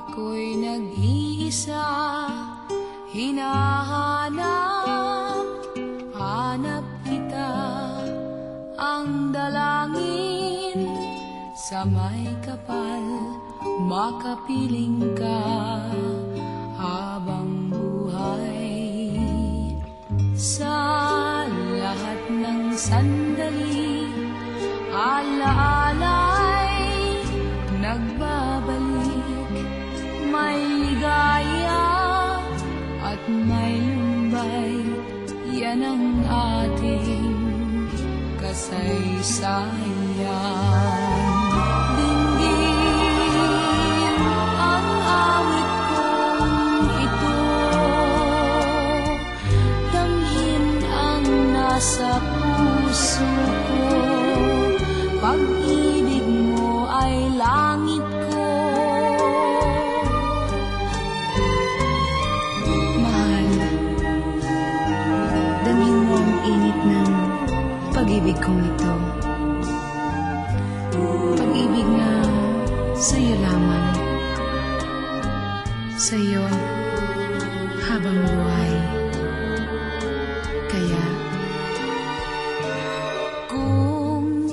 ako'y nag-iisa, hinahanap kita, ang dalangin sa may kapal, makapiling ka habang buhay. Sa lahat ng sandali, alaala'y nagbabalik, may ligaya at may lumbay, yan ang ating kasaysayan. Dinggin ang awit kong ito, damhin ang nasa puso ko, pag-ibig mo ay langit ko. Mahal, damhin mo ang init ng pag-ibig kong ito, pag-ibig na sa'yo lamang, sa'yo habang buhay. Kaya kung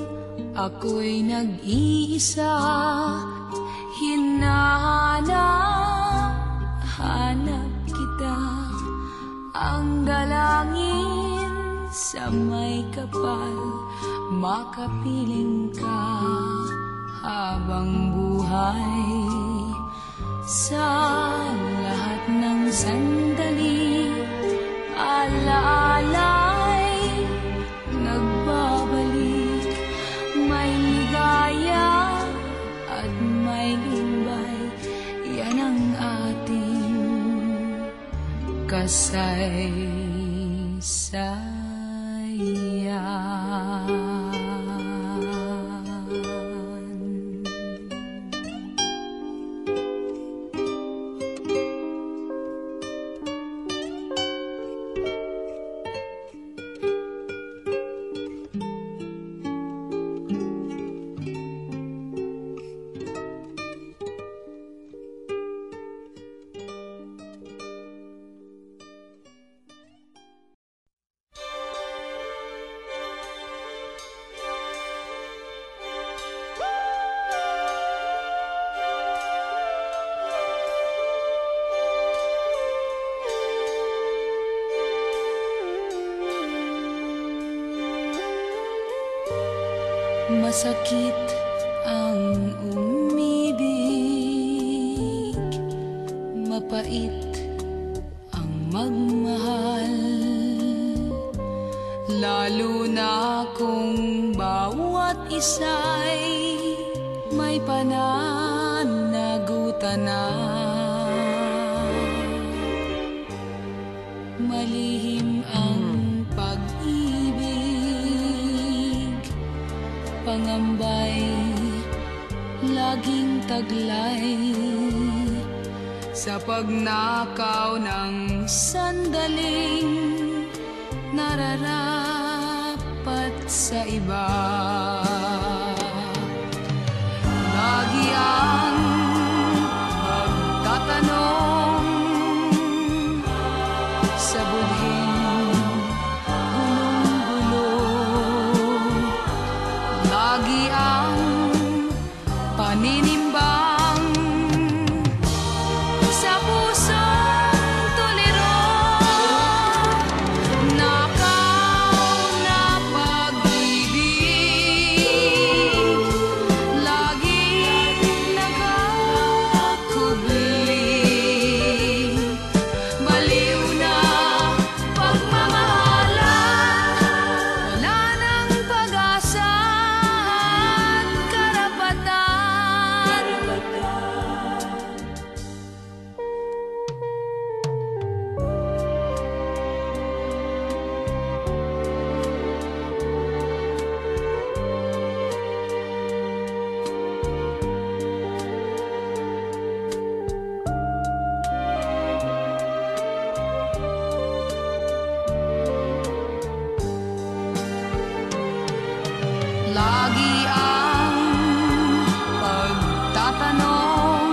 ako'y nag-iisa, hinahanap kita, ang dalangin sa may kapal, makapiling ka habang buhay. Sa lahat ng sandali, alaala'y nagbabalik, may ligaya at may lumbay, yan ang ating kasaysayan. Masakit ang umibig, mapait ang magmahal, lalo na kung bawat isa'y may pananagutan na. Malihim ang pag-ibig, pangambay, laging taglay, sa pagnakaw ng sandaling nararapat sa iba. Lagi ang pagtatanong sa budhing gulong-gulong, lagi ang paninimbang sa pusong tuliro, nakaw na pag-ibig, laging nakakubling, baliw na pagmamahalan, wala nang pag-asa at karapatan. Lagi ang pagtatanong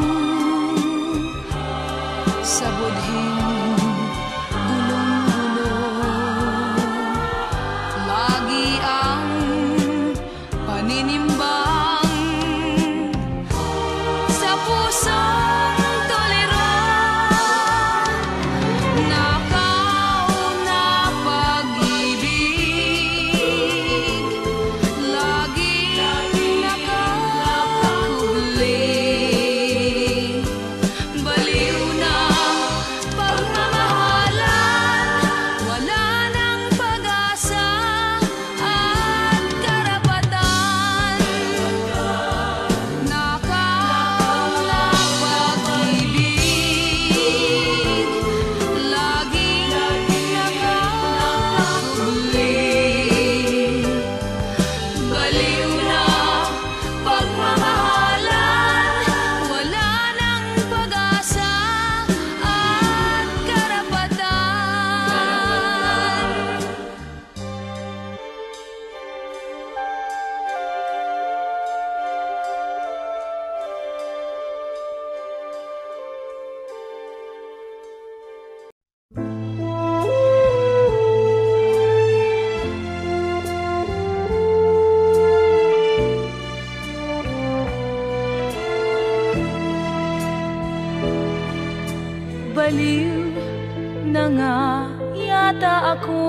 yata ako.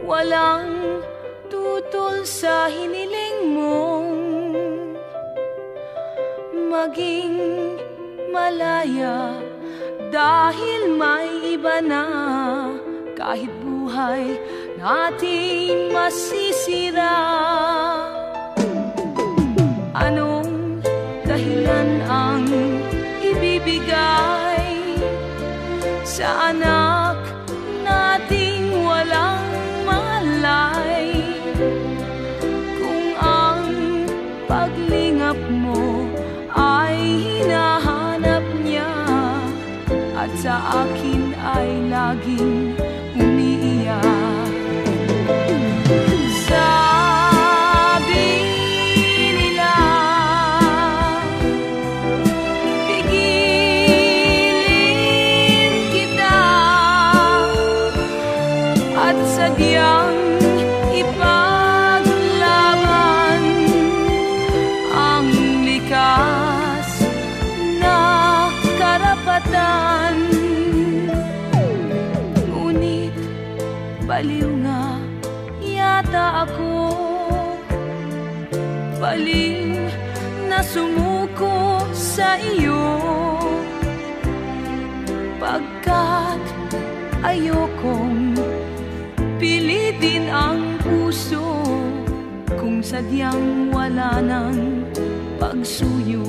Walang tutol sa hiniling mong maging malaya, dahil may iba na. Kahit buhay nating masisira, anong dahilan ang ibibigay sa anak nating walang malay, kung ang paglingap mo ay hinahanap niya at sa akin ay laging umiiyak. Sabi nila, pigilin kita at sadyang ipaglaban ang likas na karapatan. Ngunit baliw nga yata ako, baliw na sumuko sa iyo, pagkat ayokong pilitin ang puso kung sadyang wala ng pagsuyo.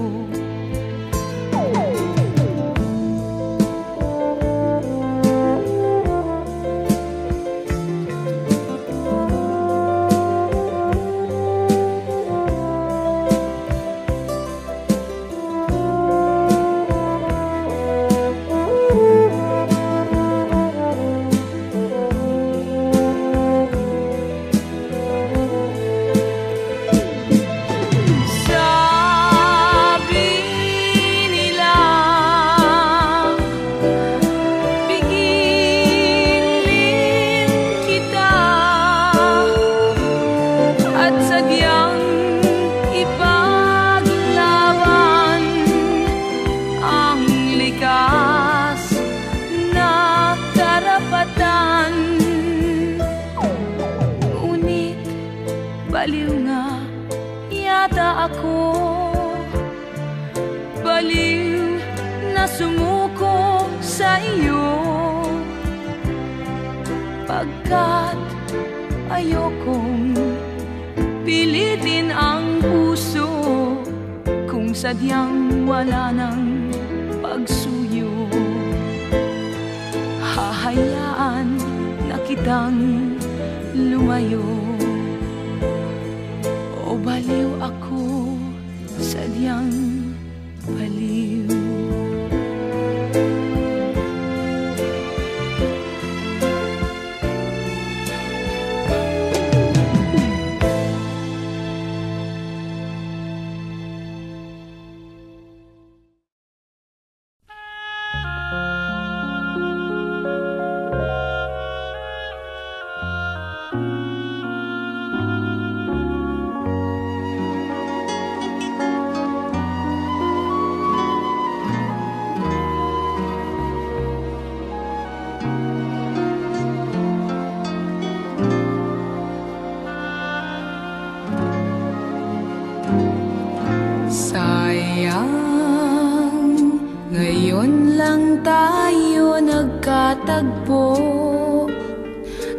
Baliw nga yata ako, baliw na sumuko sa iyo, pagkat ayokong pilitin ang puso kung sadyang wala ng pagsuyo. Hahayaan na kitang lumayo, o baliw ako, sadyang baliw. Tagpo,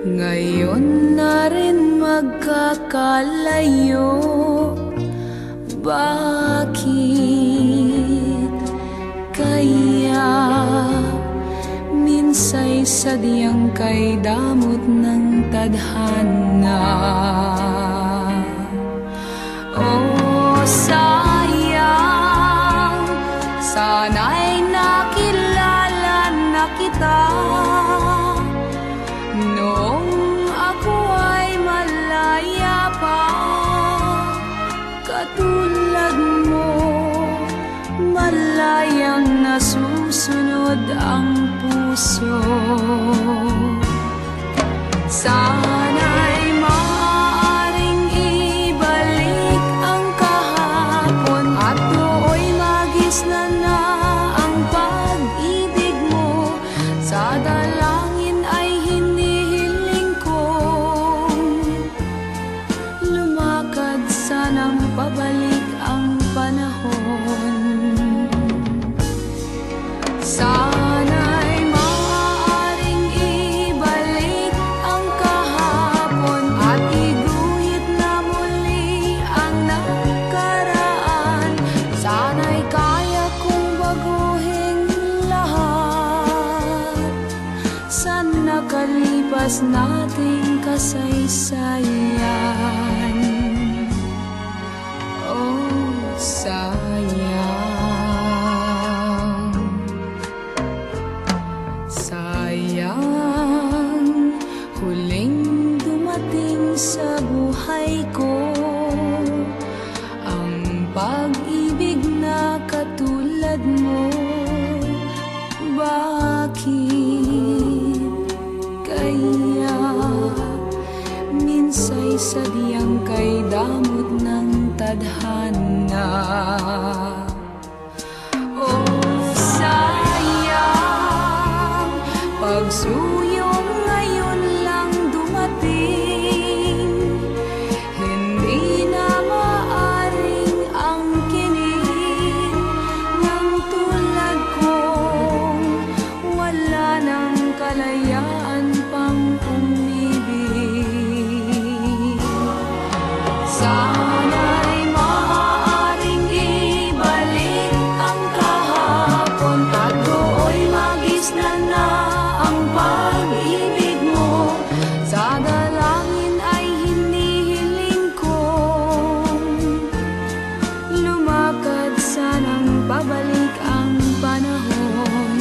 ngayon na rin magkakalayo. Bakit kaya minsay sadyang kay damot ng tadhana? Oh, sayang, sana'y nakilala na kita noong ako ay malaya pa. Katulad mo, malayang nasusunod ang puso. Sana'y maaaring ibalik ang kahapon at do'y magisnan na ang pag-ibig mo Sa dalangin ay hinihiling kong lumakad sanang pabalik ang panahon. Sana'y maaaring ibalik ang kahapon at iguhit na muli ang nakaraan. Sana'y kaya kong baguhin lahat sa nakalipas nating kasaysayan. Oh, sayang. Sayang, huling dumating sa buhay ko ang pag-ibig na katulad mo. Bakit kaya minsay sadyang kay damot ng tadhana? Oh, sayang, pagsuyong ngayon lang dumating, hindi na maaring angkinin ng tulad kong wala ng kalayaan pang umibig. Sana'y maaaring ibalik ang kahapon at do'y magisnan na ang pag-ibig mo. Sa dalangin ay hinihiling kong lumakad sanang pabalik ang panahon.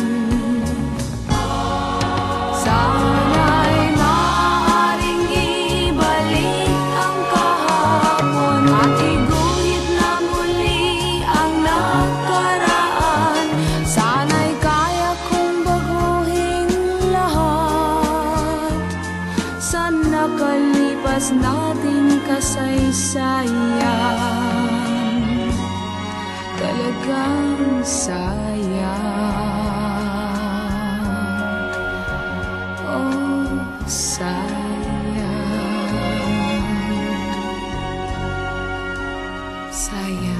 Sana'y maaaring ibalik ang kahapon at iguhit na muli ang nakaraan. Sana'y kaya kong baguhin lahat sa nakalipas nating kasaysayan. Talagang sayang. Oh, sayang. Sayang.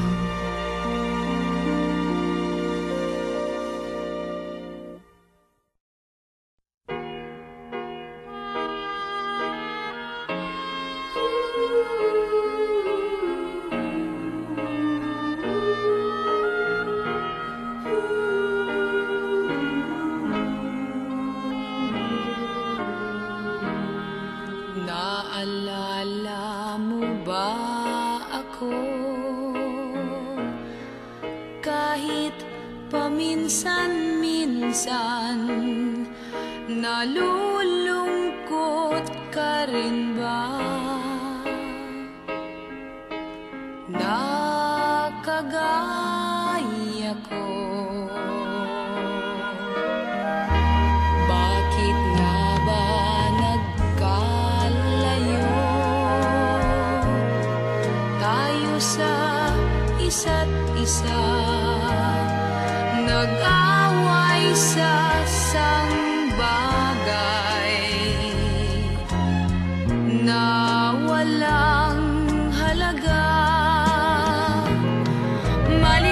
Naalala mo ba ako? Kahit paminsan-minsan, nalulungkot ka rin ba? Nakagaya ko. Bakit nga ba nagkalayo tayo sa isa't isa? Nag-away sa sangbagay na walang halaga. Mali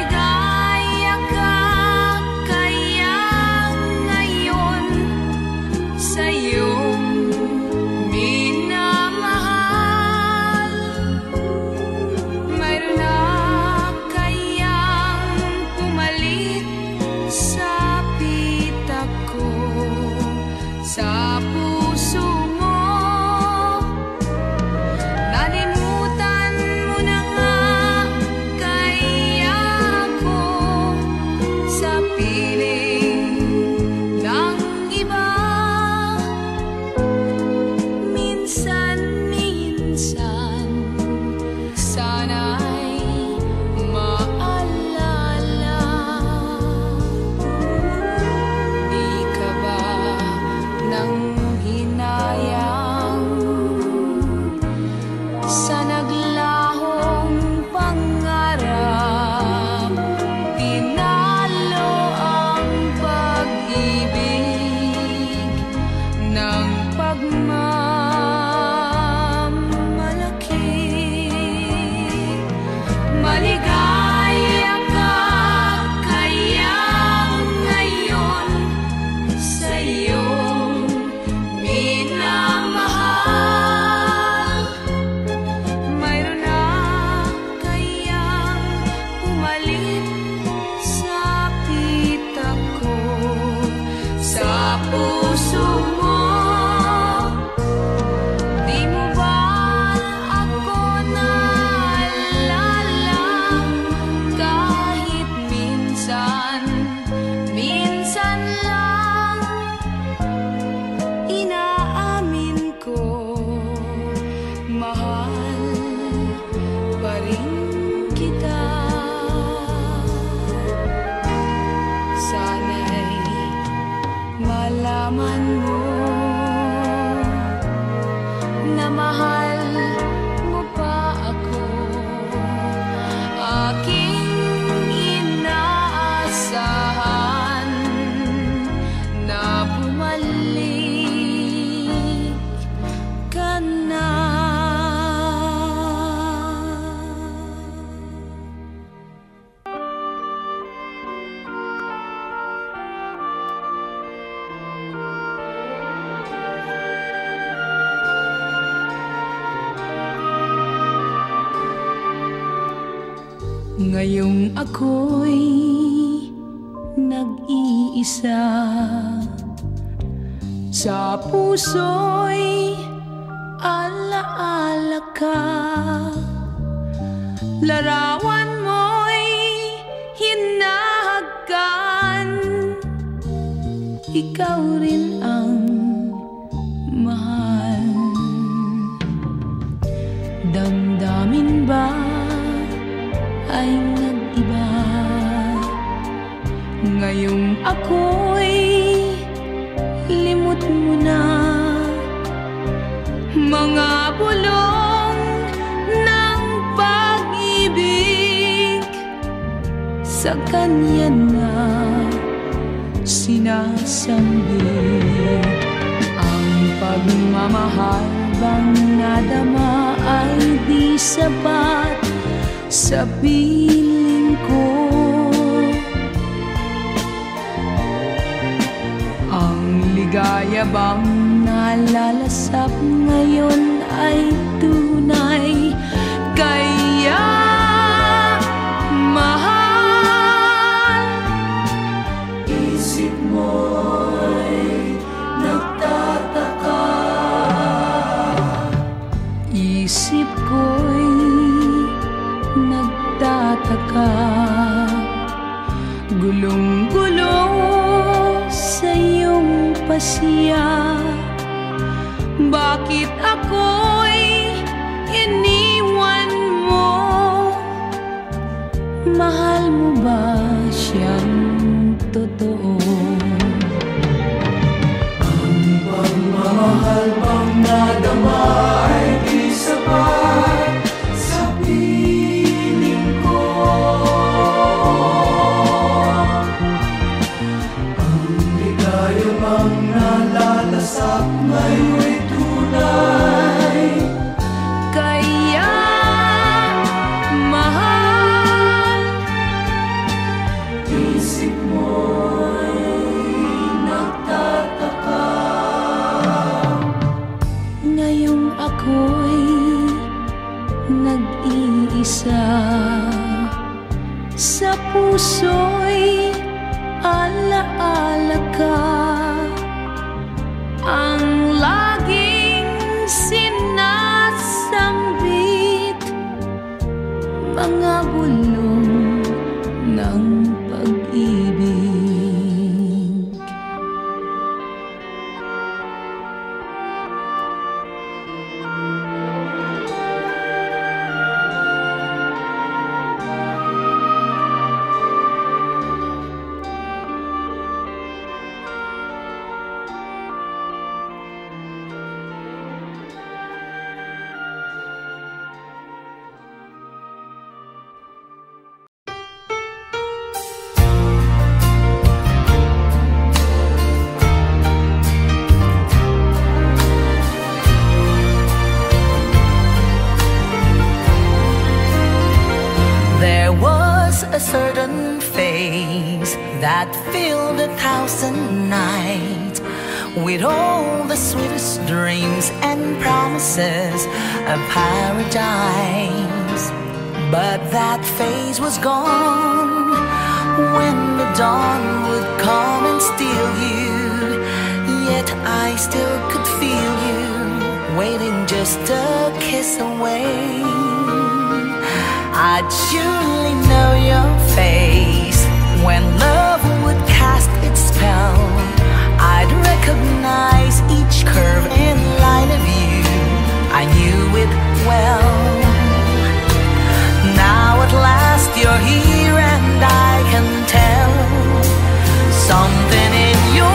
puso mo. Di mo ba ako naalala? Kahit minsan, minsan lang, inaamin ko, mahal pa rin kita. Sana'y malaman mo na mahal mo pa ako. Aking inaasahan na bumalik ka na. Ngayong ako'y nag-iisa, sa puso'y alaala ka. Larawan mo'y hinahagkan, ikaw rin ang mahal. Damdamin ba ay nag-iba? Ngayong ako'y limot mo na, mga bulong ng pag-ibig sa kanya na sinasambit. Ang pagmamahal bang nadama ay di sapat sa piling ko. Ang ligaya bang nalalasap ngayon ay tunay, kaya mahal. Isip mo'y nagtataka, isip ko'y nagtataka, gulong-gulo sa iyong pasiya. Bakit ako'y iniwan mo? Mahal mo ba siyang totoo? Ang pagmamahal bang nadama ay di sapat sa piling ko. Ang ligaya bang nalalasap ngayon'y tunay, kaya mahal. Isip mo'y nagtataka, ngayong ako'y nag-iisa, sa puso'y alaala ka. Ang laging sinasambit, mga bulong ng pag-ibig. A certain face that filled 1,000 nights with all the sweetest dreams and promises of paradise. But that phase was gone when the dawn would come and steal you I still could feel you waiting just a kiss away. I'd surely know your face when love would cast its spell. I'd recognize each curve and line of you. I knew it well. Now at last you're here and I can tell. Something in your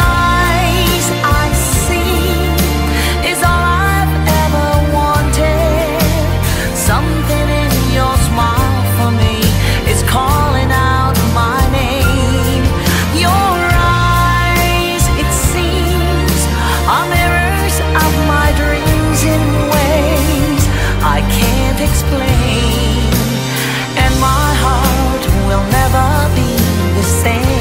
eyes I see is all I've ever wanted. Something in your smile for me is calling out my name. Your eyes, it seems, are mirrors of my dreams in ways I can't explain. And my heart will never be the same.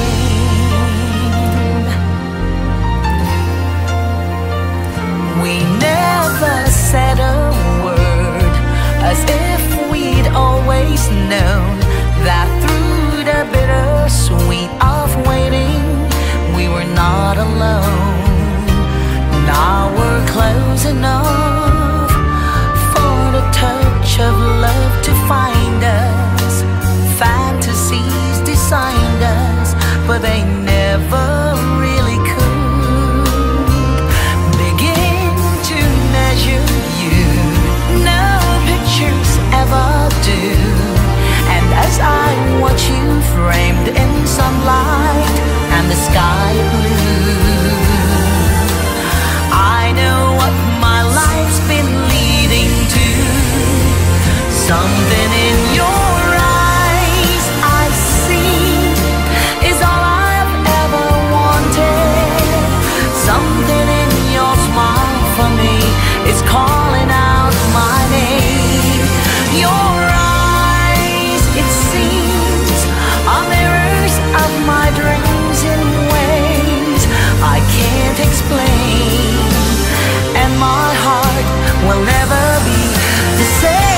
We never said a word, as if we'd always known that through the bittersweet of waiting, we were not alone. Now we're close enough for the touch of love to find us. Fantasies designed us, but they never really could begin to measure you. No pictures ever do. And as I watch you framed in sunlight and the sky blue, I know what my life's been leading to. Something in your eyes I see is all I've ever wanted. Something in your smile for me is calling out my name. Your eyes, it seems, are mirrors of my dreams in ways I can't explain. And my heart will never be the same.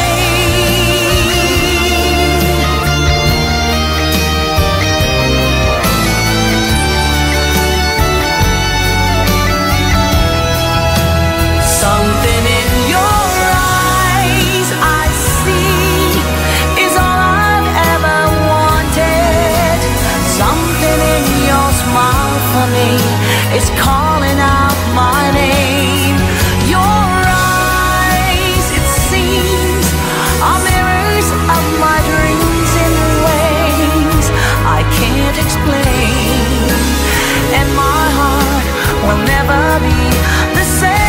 Something in your eyes I see is all I've ever wanted. Something in your smile for me is calling out my name. Your eyes, it seems, are mirrors of my dreams in ways I can't explain. And my heart will never be the same.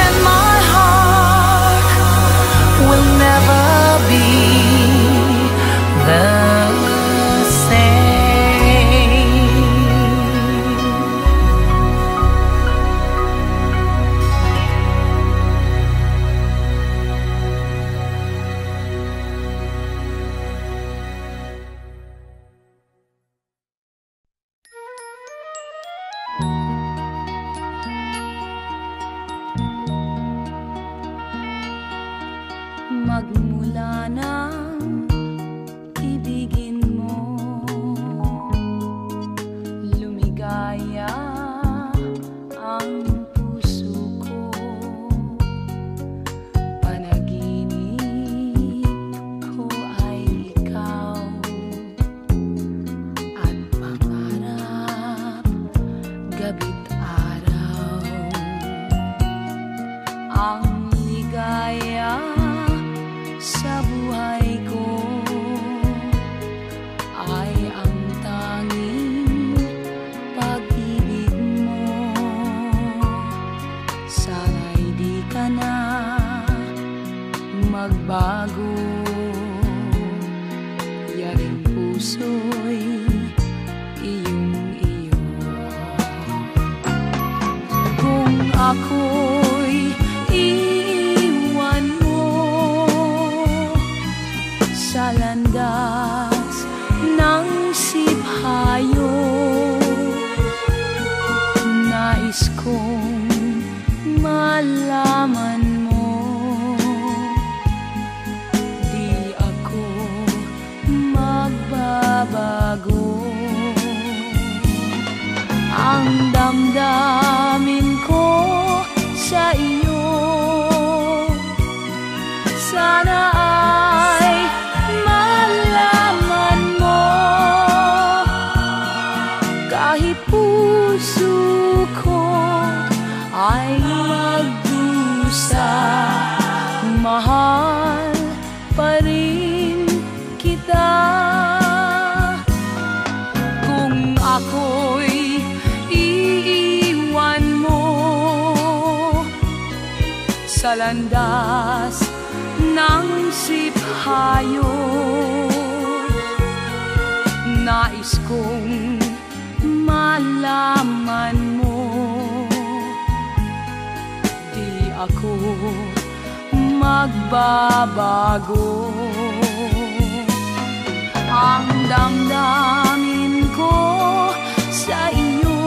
And my heart will never be the Magmula nang ibigin mo, lumigaya ang puso ko. Panaginip ko ay ikaw, at pangarap gabi't araw. Ang ligaya sa buhay ko ay ang tanging pag-ibig mo. Sana'y di ka na magbago, yaring puso'y iyong-iyo. Kung ako'y iiwan mo sa landas ng siphayo, nais kong malaman mo, di ako magbabago. ang damdamin ko sa iyo. Sana ay malaman mo, kahit puso ko ay magdusa, mahal pa rin kita. Kung ako'y iiwan mo sa landas ng siphayo, nais kong malaman mo, di ako magbabago. Ang damdamin ko sa iyo,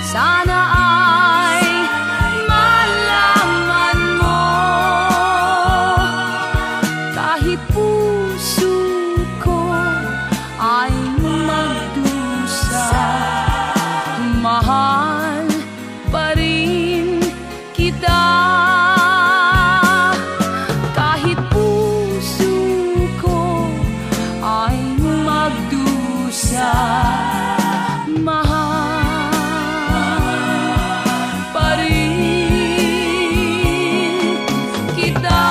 sana ay malaman mo, kahit puso ko ay magdusa, mahal pa rin kita. Kahit puso ko ay magdusa, mahal pa rin kita.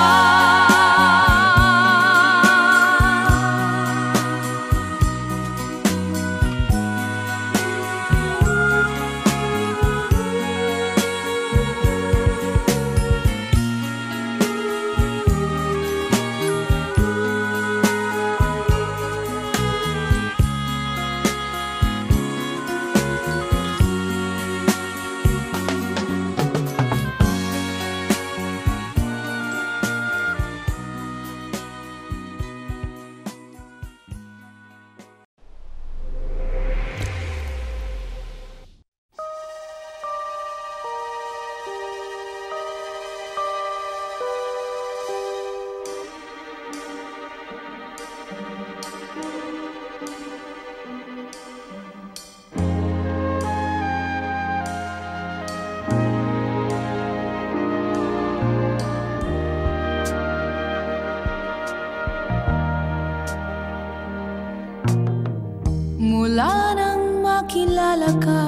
Mula nang makilala ka,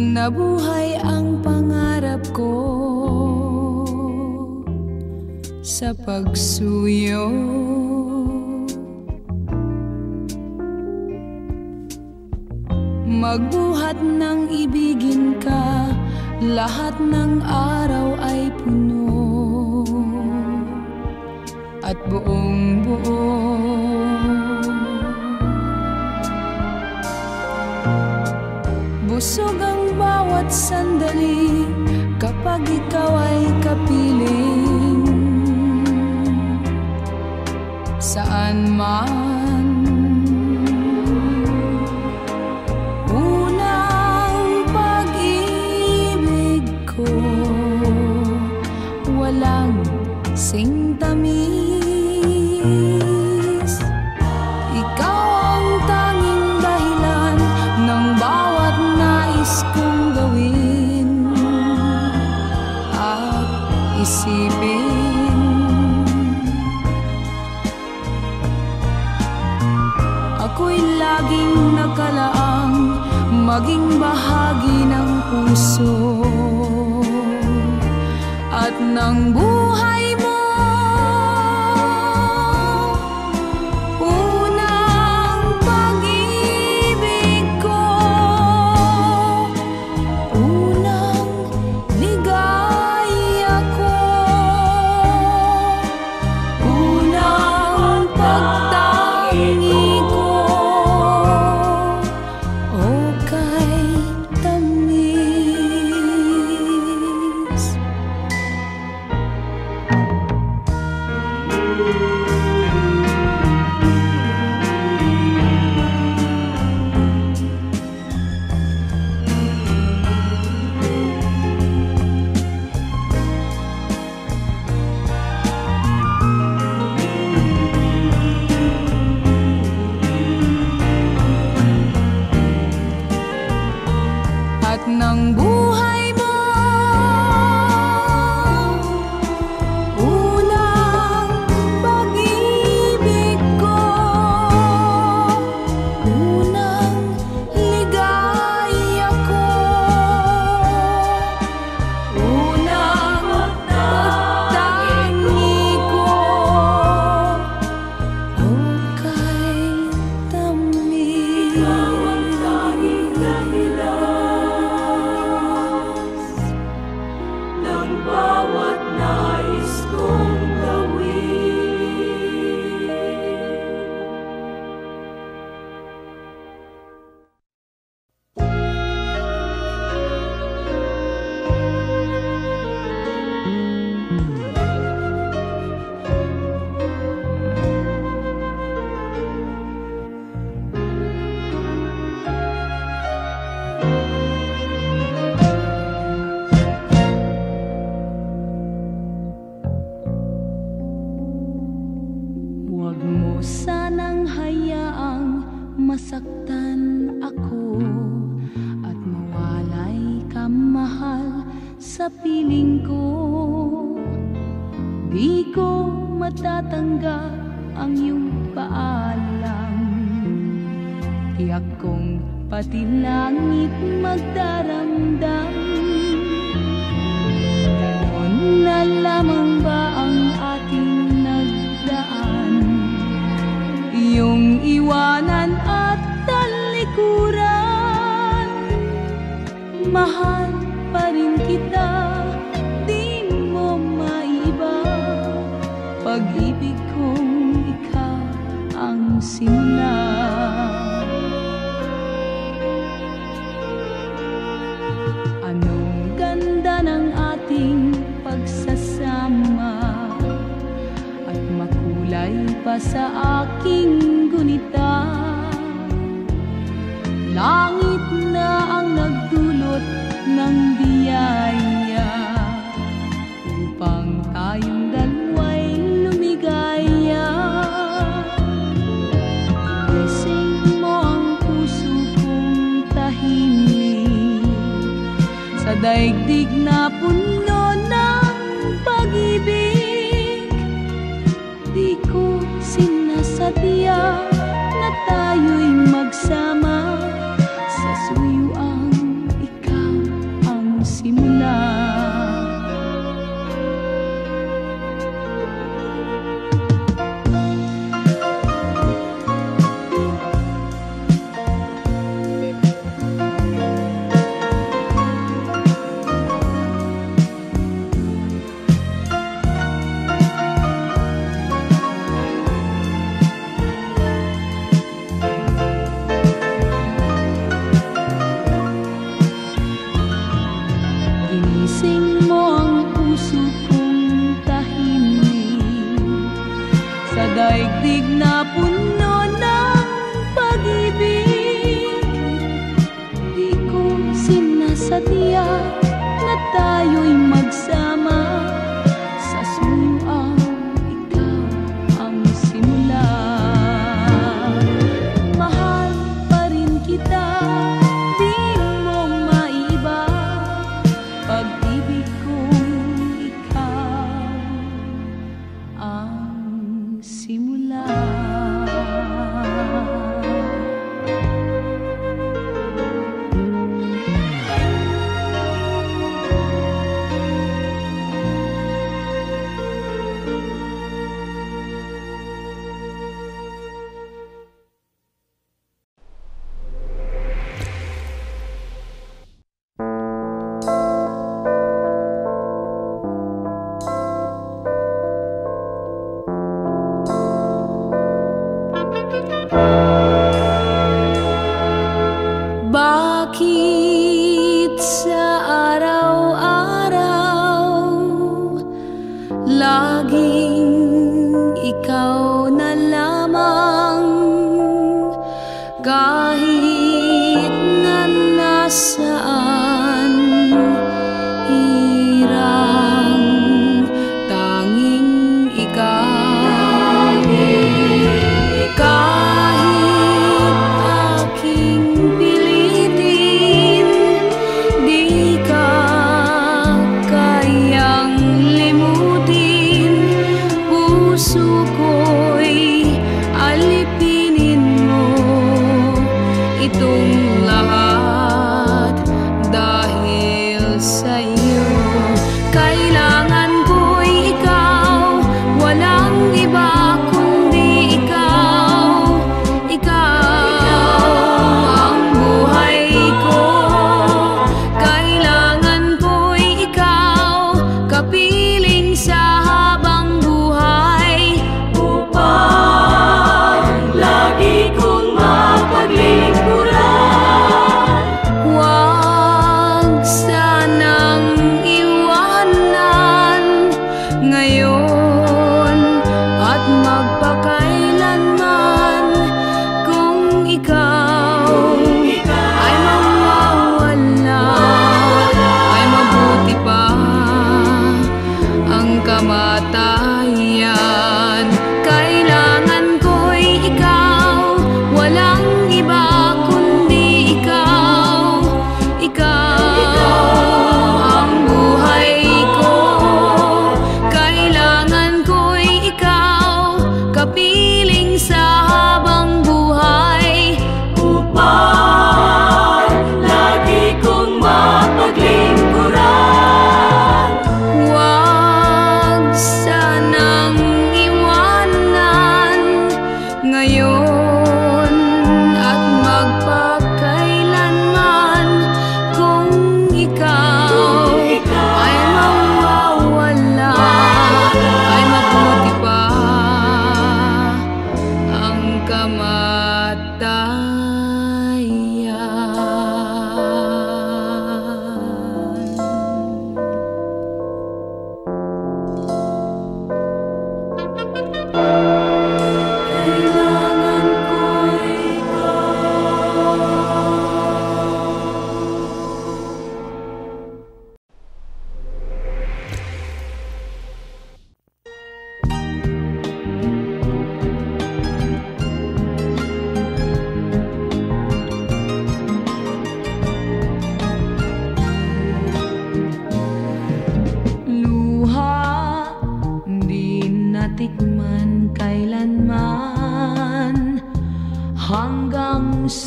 nabuhay ang pangarap ko sa pagsuyo. Magbuhat ng ibigin ka, lahat ng araw ay puno at buong buo. Busog ang bawat sandali kapag ikaw ay kapiling, saan man. Unang pag-ibig ko, walang singtamis. Ikaw ang tanging dahilan ng bawat nais kong gawin at isipin. Ako'y laging nakalaang maging bahagi ng puso at ng buhay mo. Unang pag-ibig ko, unang ligaya ko, unang pagtangi ko, o kay tamis. man ako at mawalay ka mahal sa piling ko, di ko matatanggap ang iyong paalam. Tiyak kong pati langit magdaramdam. Ganon na lamang ba ang ating nagdaan? Iyong iwanan at talikuran. Mahal pa rin kita, di mo maiba. Pag-ibig kong ikaw ang simula. Anong ganda ng ating pagsasama, at makulay pa sa aking gunita. Langit na ang nagdulot ng biyaya upang tayong dalawa'y lumigaya. Gising mo ang puso kong tahimik sa daigdig na puno ng pag-ibig. Di ko sinasadya na tayo'y magsama, sa suyuang ikaw ang simula. Ginising mo ang puso kong tahimik sa daigdig na puno ng pag-ibig. Di ko sinasadya na tayo'y magsama, sa suyuang ikaw ang simula. Mahal pa rin kita, di mo maiba. Pag-ibig kong ikaw ang simula. Bakit sa araw-araw laging ikaw na lamang, kahit na nasaan hirang, tanging ikaw. Kahit aking pilitin, di ka kayang limutin. Puso ko'y alipinin mo, itong lahat dahil sa'yo. Kailangan ko'y ikaw, walang iba kundi ikaw. Ikaw ang buhay ko. Kailangan ko'y ikaw, kapiling sa habang buhay, upang lagi kong mapaglingkuran.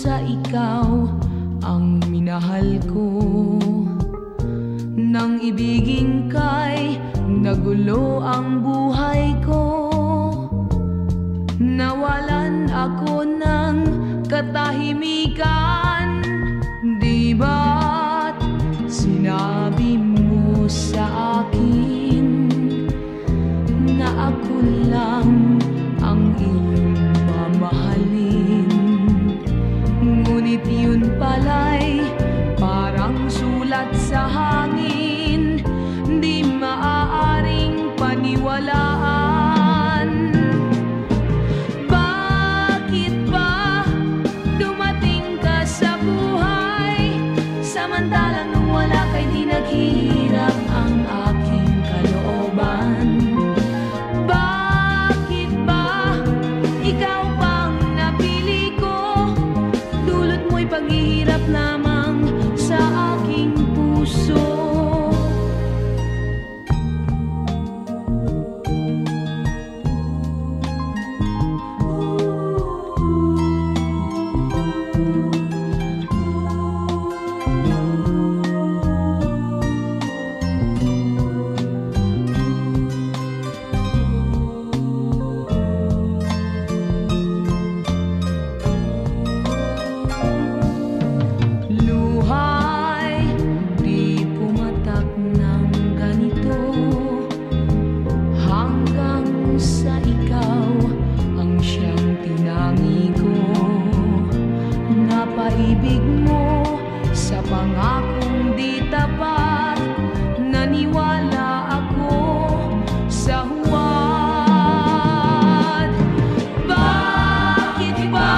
sa ikaw ang minahal ko. Nang ibigin kay nagulo ang buhay ko. Nawalan ako ng katahimikan. Di ba't sinabi mo sa akin na ako lang ang iyong mamahalin? Ngunit yun pala'y parang sulat sa hangin, di maaaring paniwalaan. Bakit ba dumating ka sa buhay, samantalang nung wala kay di naghihirap ang aking kalooban? Bakit ba ikaw pang napili ko, dulot mo'y paghihirap lamang sa aking puso? Napaibig mo sa pangakong di tapat, naniwala ako sa huwad. Bakit ba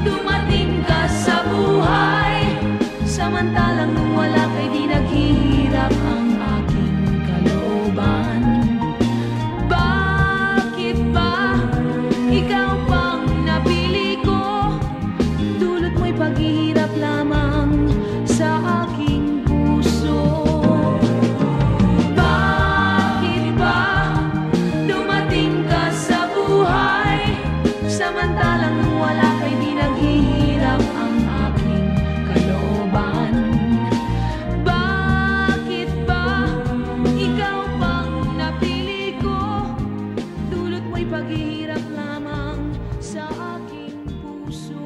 dumating ka sa buhay, samantalang nung wala kay di naghihirap ang aking kalooban? Bakit ba ikaw pang napili ko, dulot mo'y paghihirap lamang sa aking puso? Bakit ba dumating ka sa buhay, samantalang wala kay di naghihirap ang aking kalooban? Bakit ba ikaw pang napili ko, dulot mo'y paghihirap lamang sa aking puso?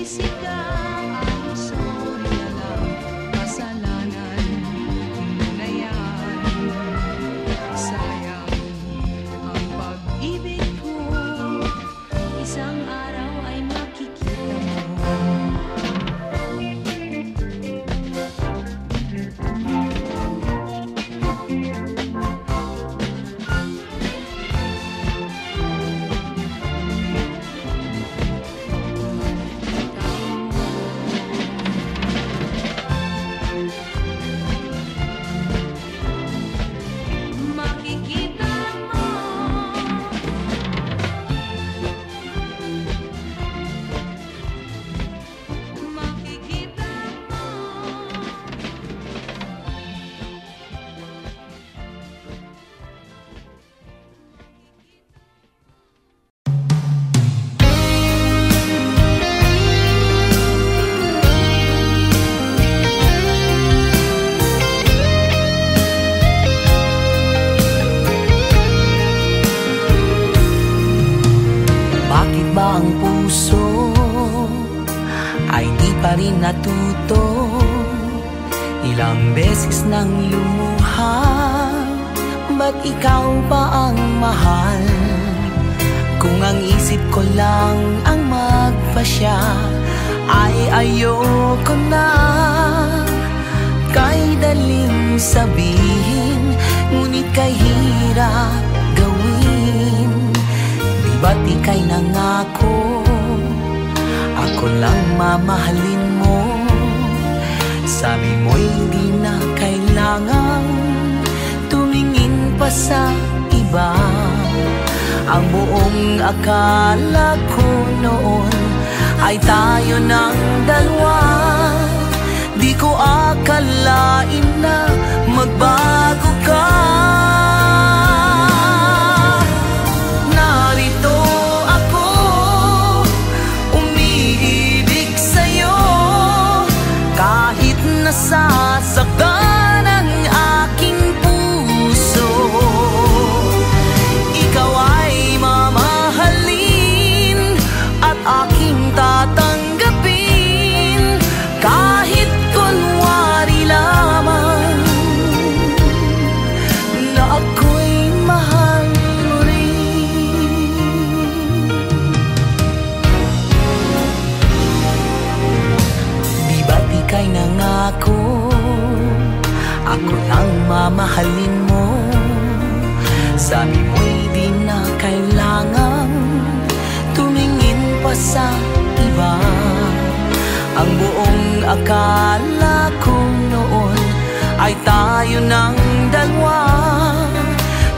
sumisigaw ay sorry na lang, kasalanan mo na yan. Sayang ang pag-ibig ko, isang araw ay makikita mo. Makikita mo, makikita mo. Bakit ba ang puso ay di pa rin natuto? Ilang beses nang lumuha, ba't ikaw pa ang mahal? Kung ang isip ko lang ang magpasya, ay ayoko na. Kay daling sabihin, ngunit kay hirap gawin. Di ba't ika'y nangako, ako lang mamahalin mo? Sabi mo'y di na kailangang tumingin pa sa iba. Ang buong akala ko noon ay tayo ng dalawa. Di ko akalain na magbago ka. Narito ako, umiibig sa'yo, kahit nasasaktan ang aking puso. Ikaw ay mamahalin at aking tatanggapin, kahit kunwari lamang na ako'y mahal mo rin. Di ba't ika'y nangako, ako lang mamahalin mo? Sabi mo'y di na kailangang tumingin pa sa iba. Ang buong akala ko noon ay tayo ng dalawa.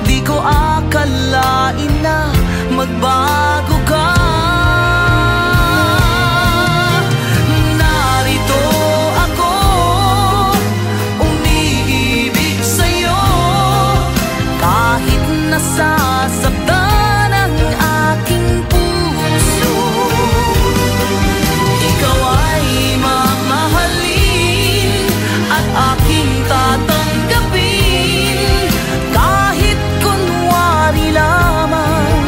Di ko akalain na magbago ka. Narito ako, umiibig sa'yo, kahit nasasaktan ang aking puso. Ikaw ay mamahalin at aking tatanggapin, kahit kunwari lamang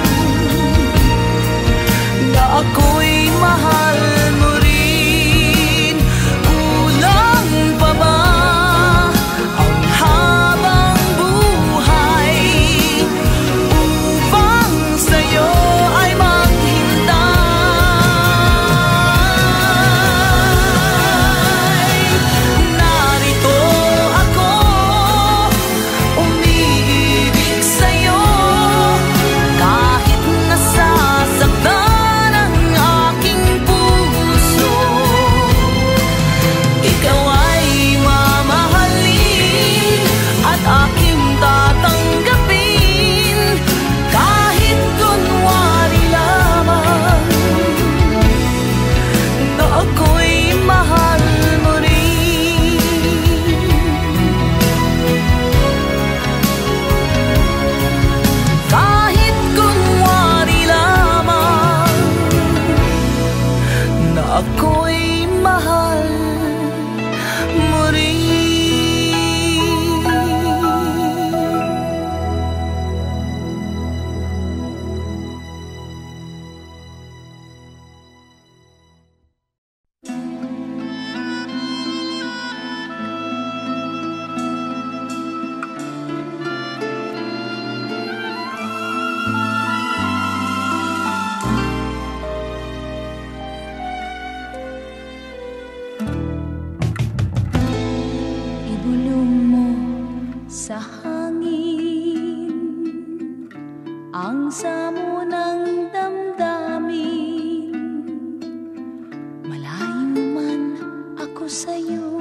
sa'yo,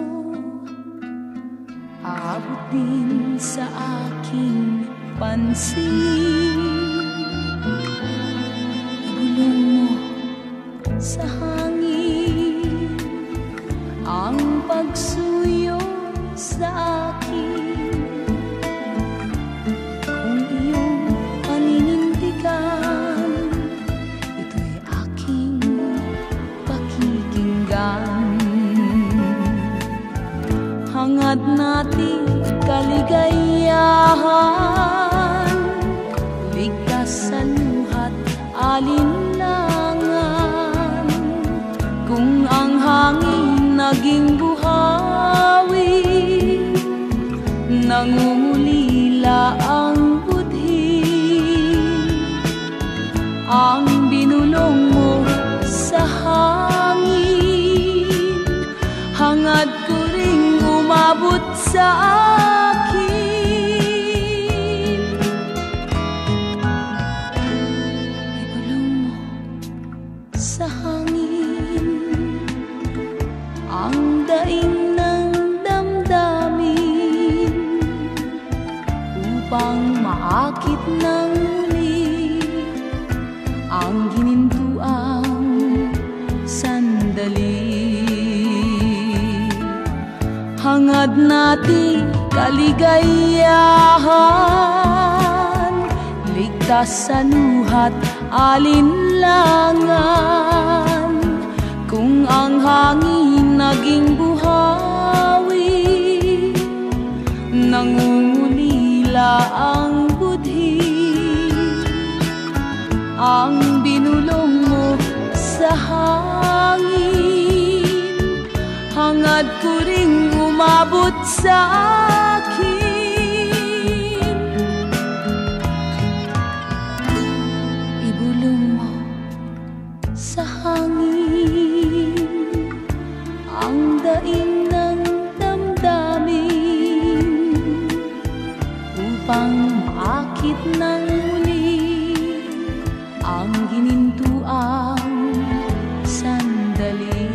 aabot din sa aking pansin. Ibulong mo sa hangin ang pagsuyo sa akin. Kung iyong paninindigan, ito'y aking pakikinggan. Hangad nating kaligayahan, ligtas sa luhat alinlangan. Kung ang hangin naging buhawi, nangungulila ang budhi. Ang binulong mo sa hangin, hangad ko ring umabot sa akin. Ibulong mo sa hangin ang daing ng damdamin, upang maakit ng muli ang ginintuang sandali. Hangad nating kaligayahan, ligtas sa luhat alinlangan. Kung ang hangin naging buhawi, nangungulila ang budhi. Ang binulong mo sa hangin, hangad ko ring umabot sa akin. Ibulong mo sa hangin ang daing ng damdamin, upang maakit ng muli ang ginintuang sandali.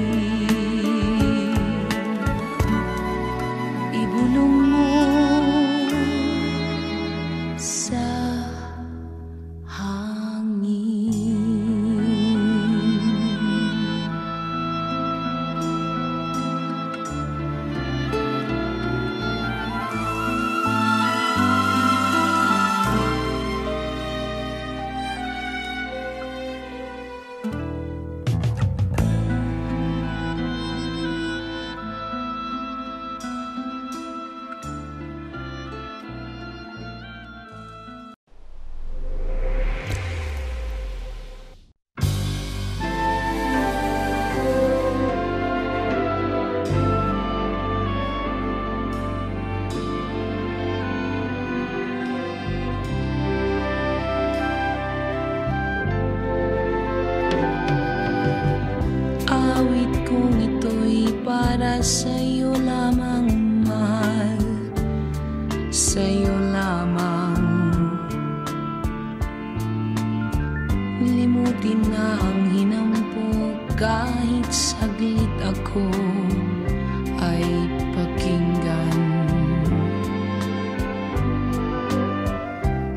Ibulong mo sa sa'yo lamang, mahal, sa'yo lamang. Limutin na ang hinampok, kahit saglit ako ay pakinggan.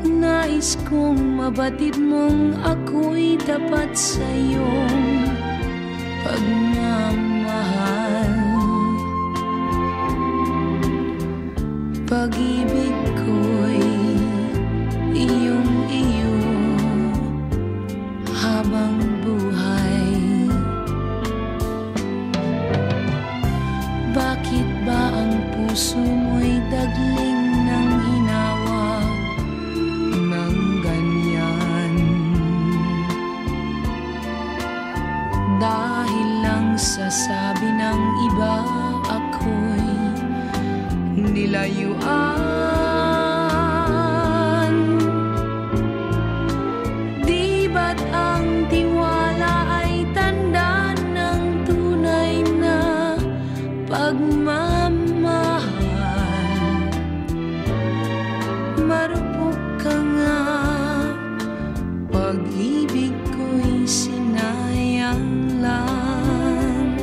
Nais kong mabatid mong ako'y tapat sa'yong pagmamahal. Pag-ibig ko'y iyong-iyo habang buhay. Bakit ba ang puso mo'y dagling ng hinawa ng ganyan? Dahil lang sa sabi ng iba, ako'y nilayuan. Di ba't ang tiwala ay tanda ng tunay na pagmamahal? Marupok ka nga, pag-ibig ko'y sinayang lang.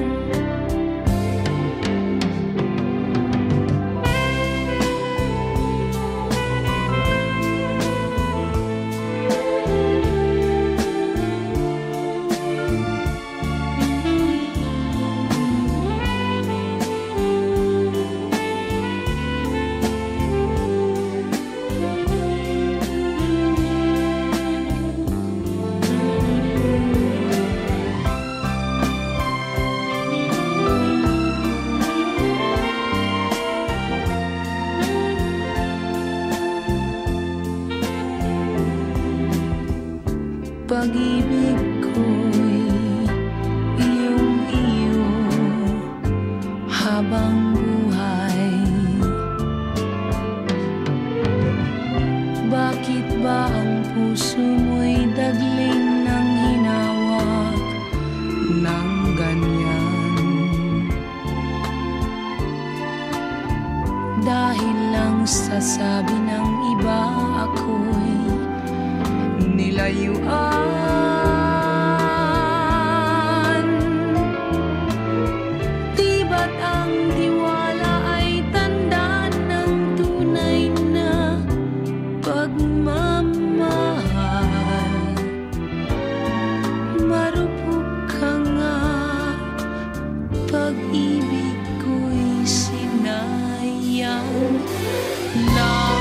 sabi ng iba ako'y nilayuan. Di ba't ang tiwala ay tanda ng tunay na pagmamahal? Marupok ka nga, pag-ibig ko'y sinayang lang.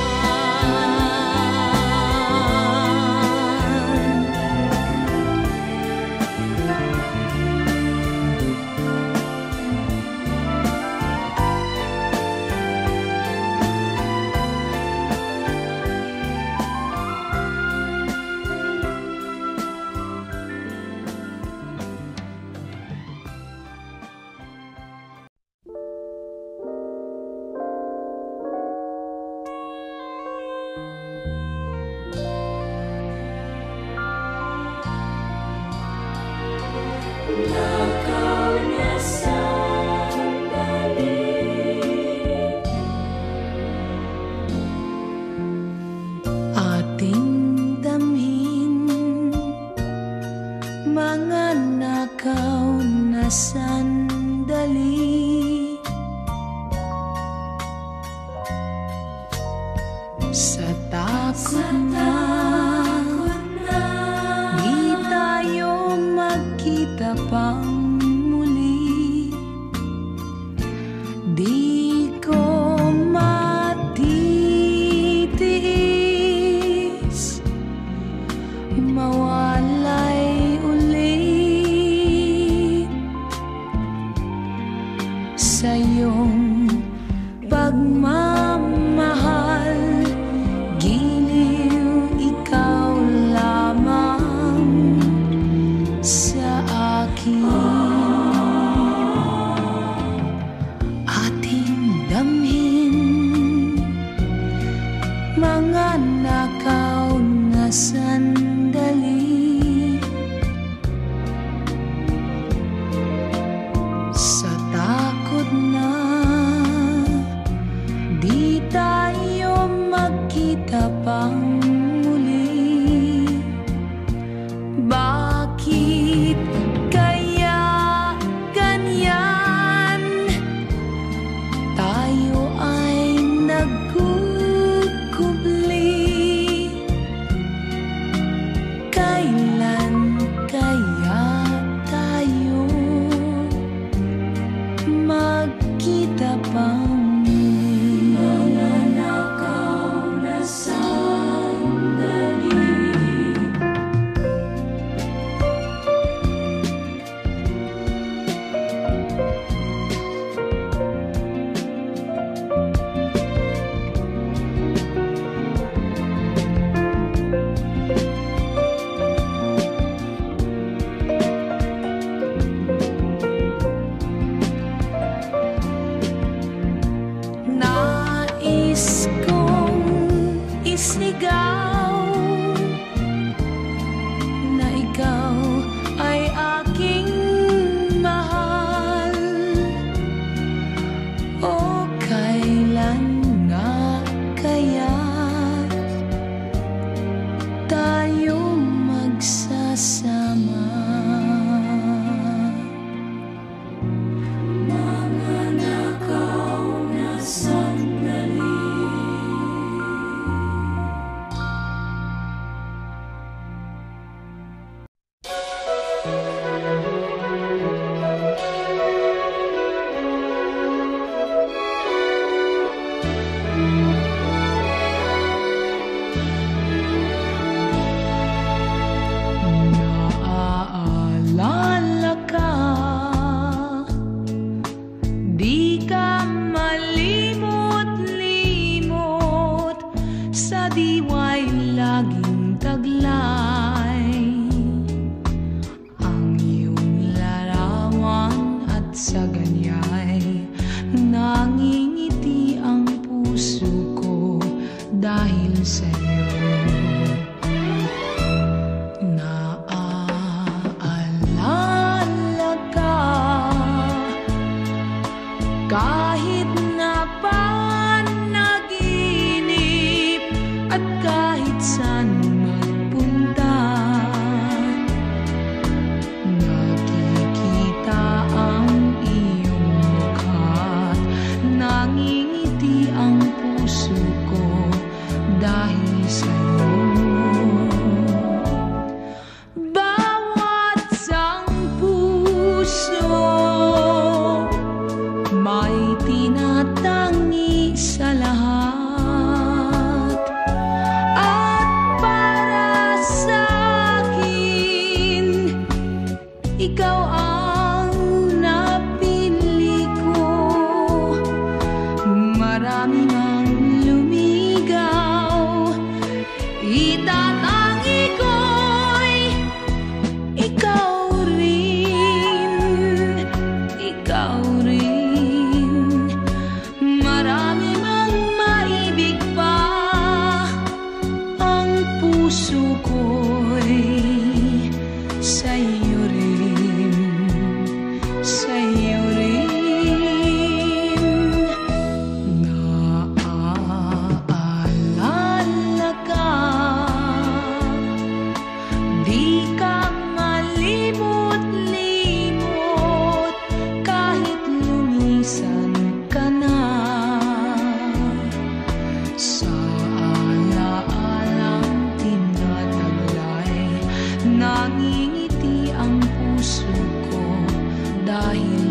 Nakaw na sandali, ating damhin mga nakaw na sandali. Sa takot na di tayo magkita pang muli, di ko matitiis mawalay ulit sa iyong pagmamahal. Giliw ikaw lamang sa akin. Ating damhin mga nakaw na sandali. Sa takot na di tayo magkita pang muli, bakit kaya ganyan? Tayo ay nagkukubli. Kailan kaya tayo magkita pang muli? Mga nakaw na sandali. Nais kong isigaw na ikaw ay aking mahal. O kailan nga kaya tayo magsasama? Mga nakaw na sandali. Naaalala ka, di ka malimot-limot sa diwa'y laging taglay. Ang iyong larawan at sa ganya'y nangingiti ang puso ko dahil sa'yo. Naaalala ka, kahit na panaginip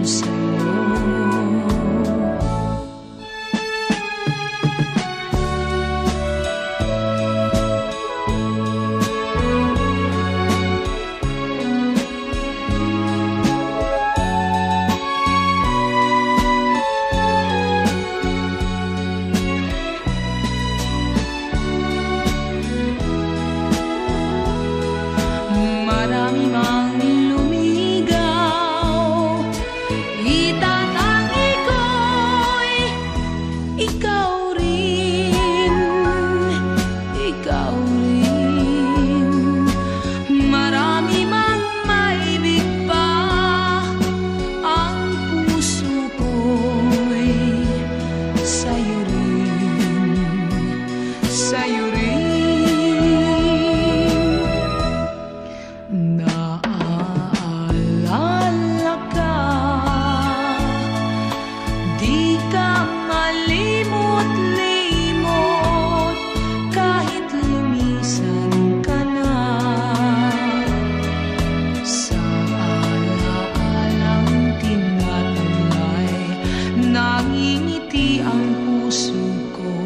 sa'yo. Marami mang lumigaw, itatangi ko'y ikaw rin, ikaw rin. Marami mang maibig pa, ang puso ko'y sa'yo rin, sa'yo rin. Naaalala ka, di ka malimot-limot, kahit lumisan ka na. Sa alaalang tinatulay, nangingiti ang puso ko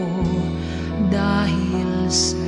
dahil sa'yo.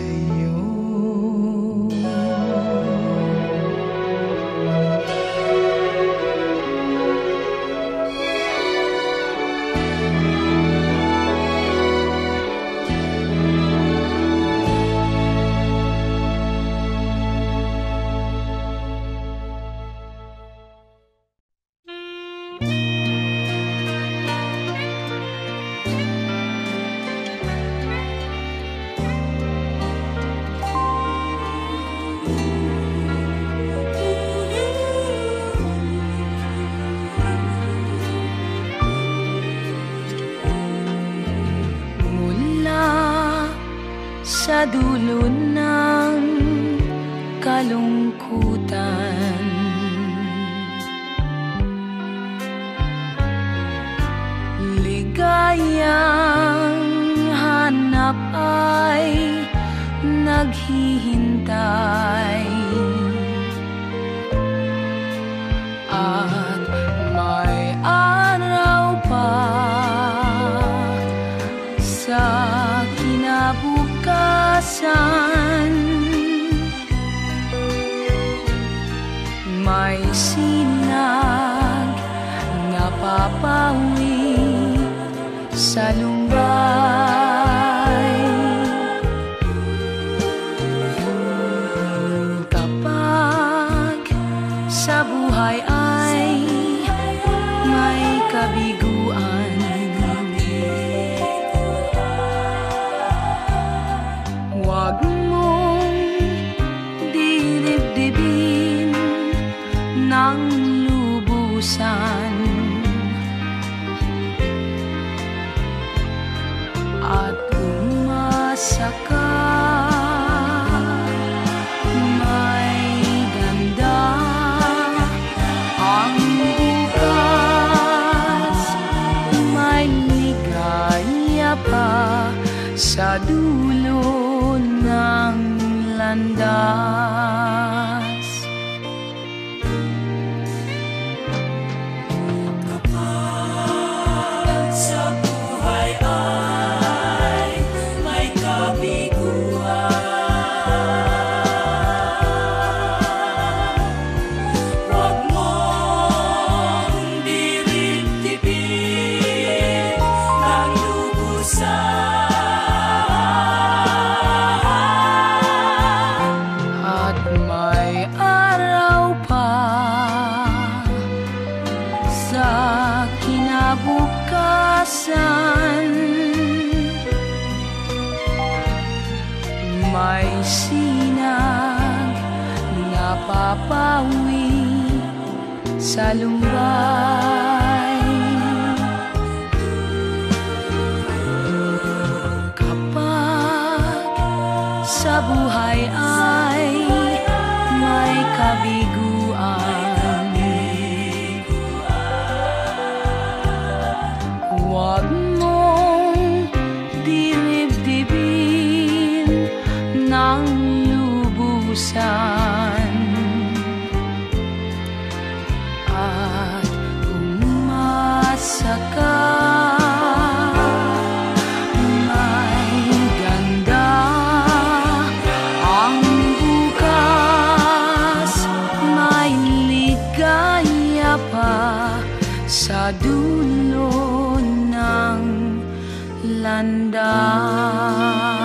Sa dulo ng kalungkutan, ligayang hanap ay naghihintay, at may araw pa sa kinabukasan, may sinag na papawi sa lumbay. Kapag sa buhay ay may kabiguan, huwag mong didibdibin ng lubusan, at umasa ka, may ganda ang bukas, may ligaya pa sa dulo ng landas. Kapag sa buhay ay may kabiguan, huwag mong diribdibin ng lubusan, at may araw pa sa kinabukasan, may sinag na papawi sa lumbay. Kapag sa buhay ay may kabiguan, huwag mong diribdibin ng lubusan, at sa dulo ng landas.